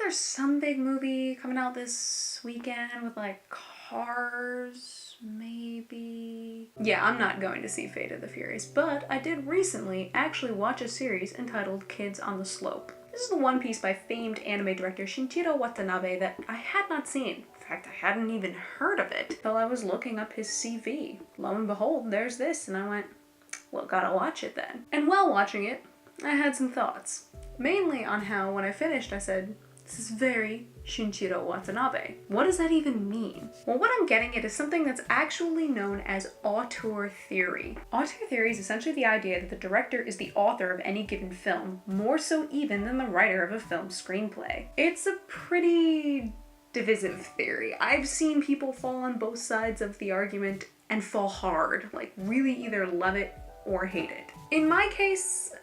there's some big movie coming out this weekend with like Cars, maybe. Yeah, I'm not going to see Fate of the Furious, but I did recently actually watch a series entitled Kids on the Slope. This is the One Piece by famed anime director Shinichiro Watanabe that I had not seen. In fact, I hadn't even heard of it until I was looking up his CV. Lo and behold, there's this, and I went, well, gotta watch it then. And while watching it, I had some thoughts. Mainly on how, when I finished, I said, this is very Shinichiro Watanabe. What does that even mean? Well, what I'm getting at is something that's actually known as auteur theory. Auteur theory is essentially the idea that the director is the author of any given film, more so even than the writer of a film screenplay. It's a pretty divisive theory. I've seen people fall on both sides of the argument and fall hard, like really either love it or hate it. In my case,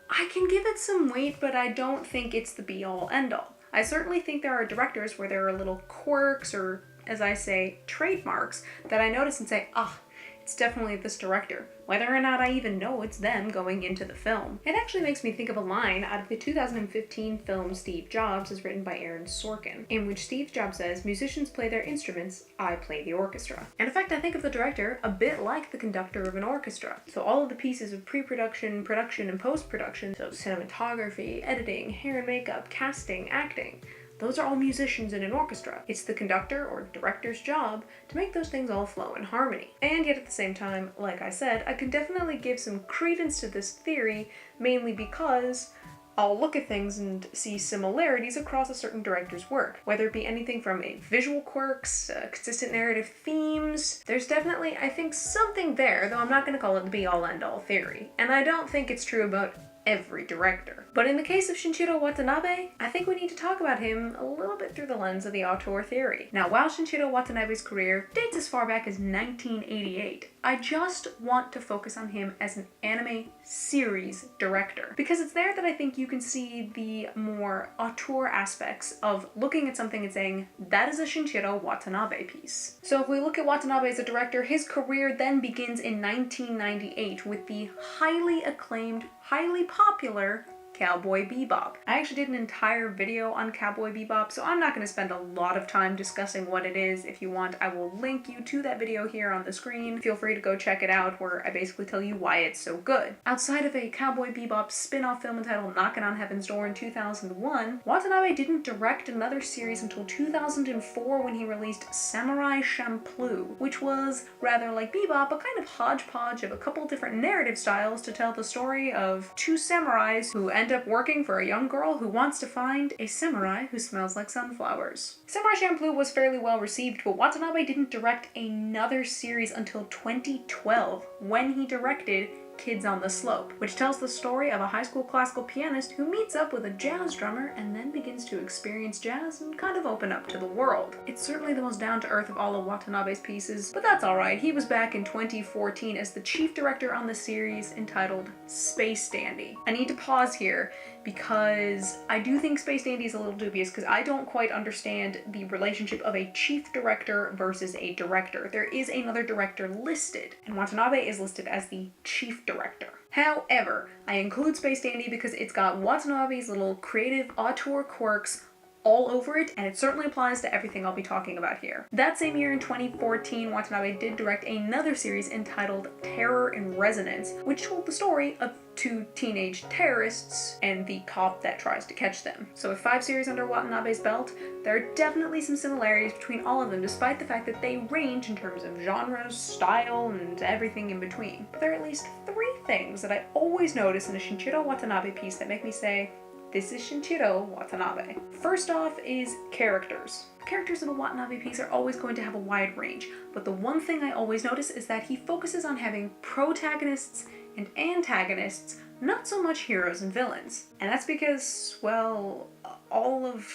I can give it some weight, but I don't think it's the be-all, end-all. I certainly think there are directors where there are little quirks or, as I say, trademarks that I notice and say, ah, it's definitely this director, whether or not I even know it's them going into the film. It actually makes me think of a line out of the 2015 film Steve Jobs, as written by Aaron Sorkin, in which Steve Jobs says, musicians play their instruments, I play the orchestra. And in fact, I think of the director a bit like the conductor of an orchestra. So all of the pieces of pre-production, production, and post-production, so cinematography, editing, hair and makeup, casting, acting, those are all musicians in an orchestra. It's the conductor or director's job to make those things all flow in harmony. And yet at the same time, like I said, I can definitely give some credence to this theory, mainly because I'll look at things and see similarities across a certain director's work, whether it be anything from visual quirks, consistent narrative themes. There's definitely, I think, something there, though I'm not going to call it the be-all end-all theory. And I don't think it's true about every director. But in the case of Shinichiro Watanabe, I think we need to talk about him a little bit through the lens of the auteur theory. Now, while Shinichiro Watanabe's career dates as far back as 1988, I just want to focus on him as an anime series director, because it's there that I think you can see the more auteur aspects of looking at something and saying, that is a Shinichiro Watanabe piece. So if we look at Watanabe as a director, his career then begins in 1998 with the highly acclaimed, highly popular Cowboy Bebop. I actually did an entire video on Cowboy Bebop, so I'm not going to spend a lot of time discussing what it is. If you want, I will link you to that video here on the screen. Feel free to go check it out, where I basically tell you why it's so good. Outside of a Cowboy Bebop spin-off film entitled Knockin' on Heaven's Door in 2001, Watanabe didn't direct another series until 2004 when he released Samurai Champloo, which was, rather like Bebop, a kind of hodgepodge of a couple different narrative styles to tell the story of two samurais who end up working for a young girl who wants to find a samurai who smells like sunflowers. Samurai Champloo was fairly well received, but Watanabe didn't direct another series until 2012, when he directed Kids on the Slope, which tells the story of a high school classical pianist who meets up with a jazz drummer and then begins to experience jazz and kind of open up to the world. It's certainly the most down-to-earth of all of Watanabe's pieces, but that's alright. He was back in 2014 as the chief director on the series entitled Space Dandy. I need to pause here because I do think Space Dandy is a little dubious, because I don't quite understand the relationship of a chief director versus a director. There is another director listed, and Watanabe is listed as the chief director. However, I include Space Dandy because it's got Watanabe's little creative auteur quirks all over it, and it certainly applies to everything I'll be talking about here. That same year in 2014, Watanabe did direct another series entitled Terror in Resonance, which told the story of two teenage terrorists and the cop that tries to catch them. So with 5 series under Watanabe's belt, there are definitely some similarities between all of them, despite the fact that they range in terms of genres, style, and everything in between. But there are at least 3 things that I always notice in a Shinichiro Watanabe piece that make me say, this is Shinichiro Watanabe. First off is characters. Characters in a Watanabe piece are always going to have a wide range, but the one thing I always notice is that he focuses on having protagonists and antagonists, not so much heroes and villains. And that's because, well, all of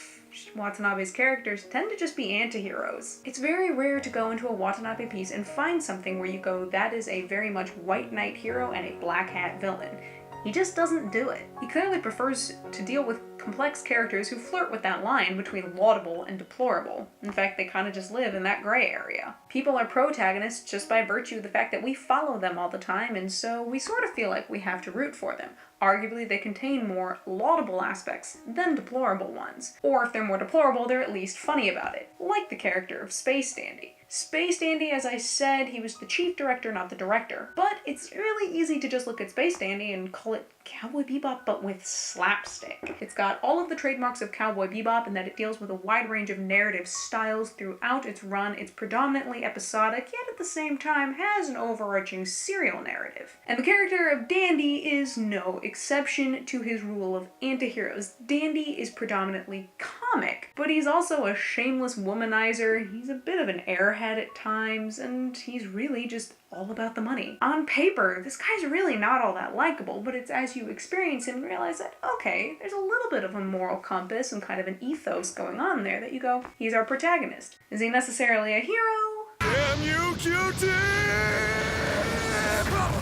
Watanabe's characters tend to just be anti-heroes. It's very rare to go into a Watanabe piece and find something where you go, that is a very much white knight hero and a black hat villain. He just doesn't do it. He clearly prefers to deal with complex characters who flirt with that line between laudable and deplorable. In fact, they kind of just live in that gray area. People are protagonists just by virtue of the fact that we follow them all the time, and so we sort of feel like we have to root for them. Arguably, they contain more laudable aspects than deplorable ones. Or if they're more deplorable, they're at least funny about it. Like the character of Space Dandy. Space Dandy, as I said, he was the chief director, not the director. But it's really easy to just look at Space Dandy and call it Cowboy Bebop, but with slapstick. It's got all of the trademarks of Cowboy Bebop in that it deals with a wide range of narrative styles throughout its run. It's predominantly episodic, yet at the same time has an overarching serial narrative. And the character of Dandy is no exception to his rule of antiheroes. Dandy is predominantly comic, but he's also a shameless womanizer. He's a bit of an airhead at times, and he's really just all about the money. On paper, this guy's really not all that likable, but it's as you experience him, you realize that, okay, there's a little bit of a moral compass and kind of an ethos going on there that you go, he's our protagonist. Is he necessarily a hero? Damn you, Q-tip!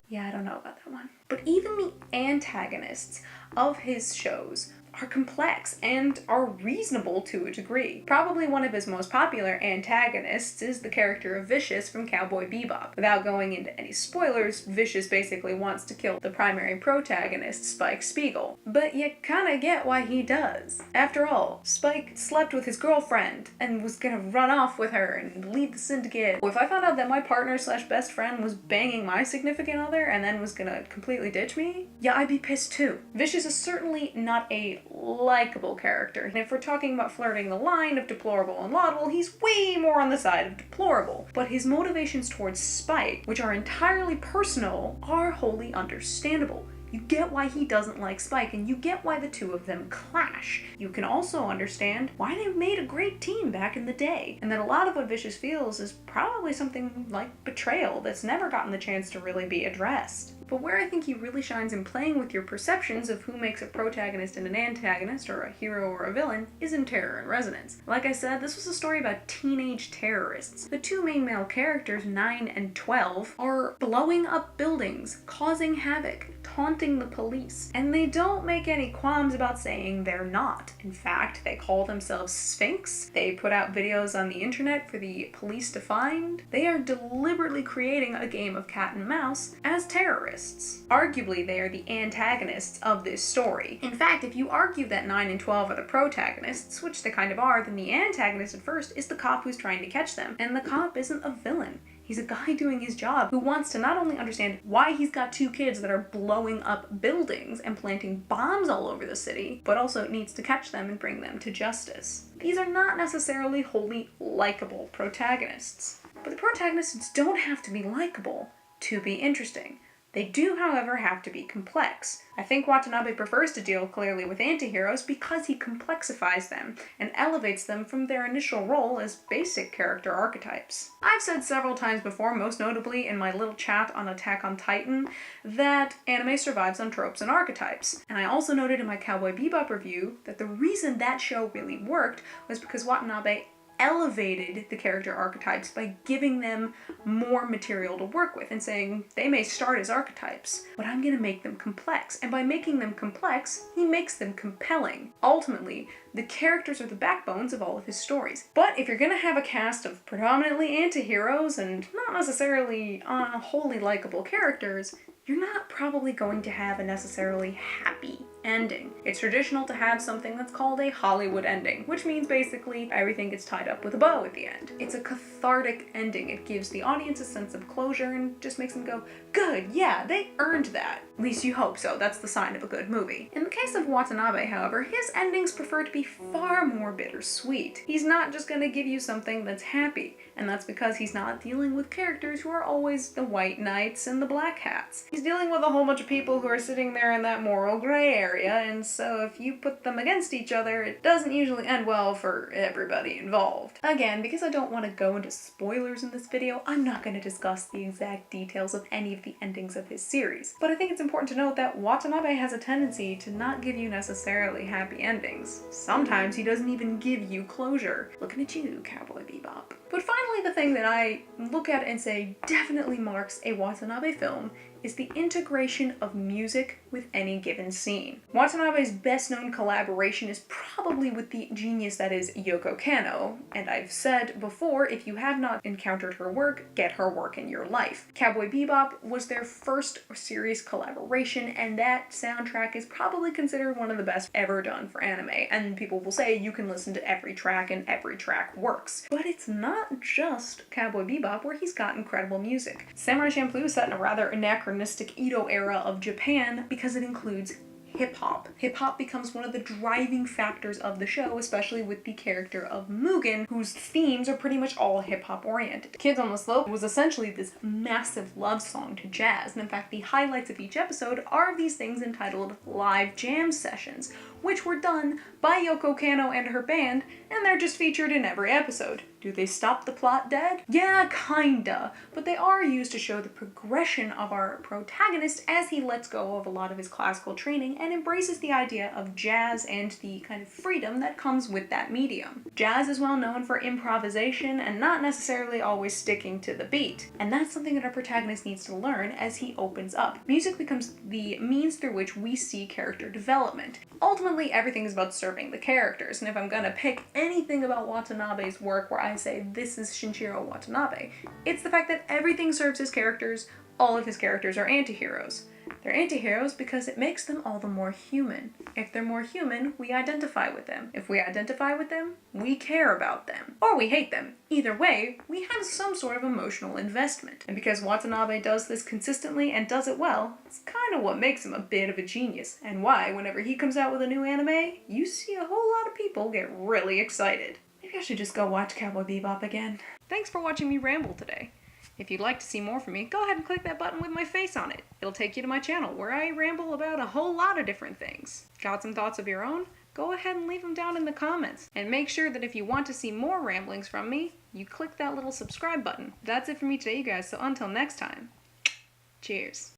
Yeah, I don't know about that one. But even the antagonists of his shows are complex and are reasonable to a degree. Probably one of his most popular antagonists is the character of Vicious from Cowboy Bebop. Without going into any spoilers, Vicious basically wants to kill the primary protagonist, Spike Spiegel. But you kinda get why he does. After all, Spike slept with his girlfriend and was gonna run off with her and lead the syndicate. If I found out that my partner slash best friend was banging my significant other and then was gonna completely ditch me, yeah, I'd be pissed too. Vicious is certainly not a likable character. And if we're talking about flirting the line of deplorable and laudable, he's way more on the side of deplorable. But his motivations towards Spike, which are entirely personal, are wholly understandable. You get why he doesn't like Spike, and you get why the two of them clash. You can also understand why they made a great team back in the day, and that a lot of what Vicious feels is probably something like betrayal that's never gotten the chance to really be addressed. But where I think he really shines in playing with your perceptions of who makes a protagonist and an antagonist, or a hero or a villain, is in Terror and Resonance. Like I said, this was a story about teenage terrorists. The two main male characters, 9 and 12, are blowing up buildings, causing havoc, taunting the police, and they don't make any qualms about saying they're not. In fact, they call themselves Sphinx. They put out videos on the internet for the police to find. They are deliberately creating a game of cat and mouse as terrorists. Arguably, they are the antagonists of this story. In fact, if you argue that 9 and 12 are the protagonists, which they kind of are, then the antagonist at first is the cop who's trying to catch them. And the cop isn't a villain. He's a guy doing his job who wants to not only understand why he's got two kids that are blowing up buildings and planting bombs all over the city, but also needs to catch them and bring them to justice. These are not necessarily wholly likable protagonists. But the protagonists don't have to be likable to be interesting. They do, however, have to be complex. I think Watanabe prefers to deal clearly with antiheroes because he complexifies them and elevates them from their initial role as basic character archetypes. I've said several times before, most notably in my little chat on Attack on Titan, that anime survives on tropes and archetypes. And I also noted in my Cowboy Bebop review that the reason that show really worked was because Watanabe elevated the character archetypes by giving them more material to work with and saying they may start as archetypes, but I'm going to make them complex. And by making them complex, he makes them compelling. Ultimately, the characters are the backbones of all of his stories. But if you're going to have a cast of predominantly anti-heroes and not necessarily wholly likable characters, you're not probably going to have a necessarily happy ending. It's traditional to have something that's called a Hollywood ending, which means basically everything gets tied up with a bow at the end. It's a cathartic ending. It gives the audience a sense of closure and just makes them go, good, yeah, they earned that. At least you hope so. That's the sign of a good movie. In the case of Watanabe, however, his endings prefer to be far more bittersweet. He's not just going to give you something that's happy, and that's because he's not dealing with characters who are always the white knights and the black hats. He's dealing with a whole bunch of people who are sitting there in that moral gray area, and so if you put them against each other, it doesn't usually end well for everybody involved. Again, because I don't want to go into spoilers in this video, I'm not going to discuss the exact details of any of the endings of his series. But I think it's important to note that Watanabe has a tendency to not give you necessarily happy endings. Sometimes he doesn't even give you closure. Looking at you, Cowboy Bebop. But finally, the thing that I look at and say definitely marks a Watanabe film is the integration of music with any given scene. Watanabe's best-known collaboration is probably with the genius that is Yoko Kanno, and I've said before, if you have not encountered her work, get her work in your life. Cowboy Bebop was their first serious collaboration, and that soundtrack is probably considered one of the best ever done for anime, and people will say you can listen to every track and every track works. But it's not just Cowboy Bebop where he's got incredible music. Samurai Champloo is set in a rather anachronistic Edo era of Japan because it includes hip-hop. Hip-hop becomes one of the driving factors of the show, especially with the character of Mugen, whose themes are pretty much all hip-hop oriented. Kids on the Slope was essentially this massive love song to jazz, and in fact the highlights of each episode are these things entitled live jam sessions, which were done by Yoko Kanno and her band, and they're just featured in every episode. Do they stop the plot dead? Yeah, kinda, but they are used to show the progression of our protagonist as he lets go of a lot of his classical training and embraces the idea of jazz and the kind of freedom that comes with that medium. Jazz is well known for improvisation and not necessarily always sticking to the beat, and that's something that our protagonist needs to learn as he opens up. Music becomes the means through which we see character development. Ultimately, everything is about serving the characters, and if I'm gonna pick anything about Watanabe's work where I say this is Shinichiro Watanabe, it's the fact that everything serves his characters. All of his characters are anti-heroes. They're anti-heroes because it makes them all the more human. If they're more human, we identify with them. If we identify with them, we care about them. Or we hate them. Either way, we have some sort of emotional investment. And because Watanabe does this consistently and does it well, it's kind of what makes him a bit of a genius, and why, whenever he comes out with a new anime, you see a whole lot of people get really excited. Maybe I should just go watch Cowboy Bebop again. Thanks for watching me ramble today. If you'd like to see more from me, go ahead and click that button with my face on it. It'll take you to my channel where I ramble about a whole lot of different things. Got some thoughts of your own? Go ahead and leave them down in the comments. And make sure that if you want to see more ramblings from me, you click that little subscribe button. That's it for me today, you guys, so until next time, cheers.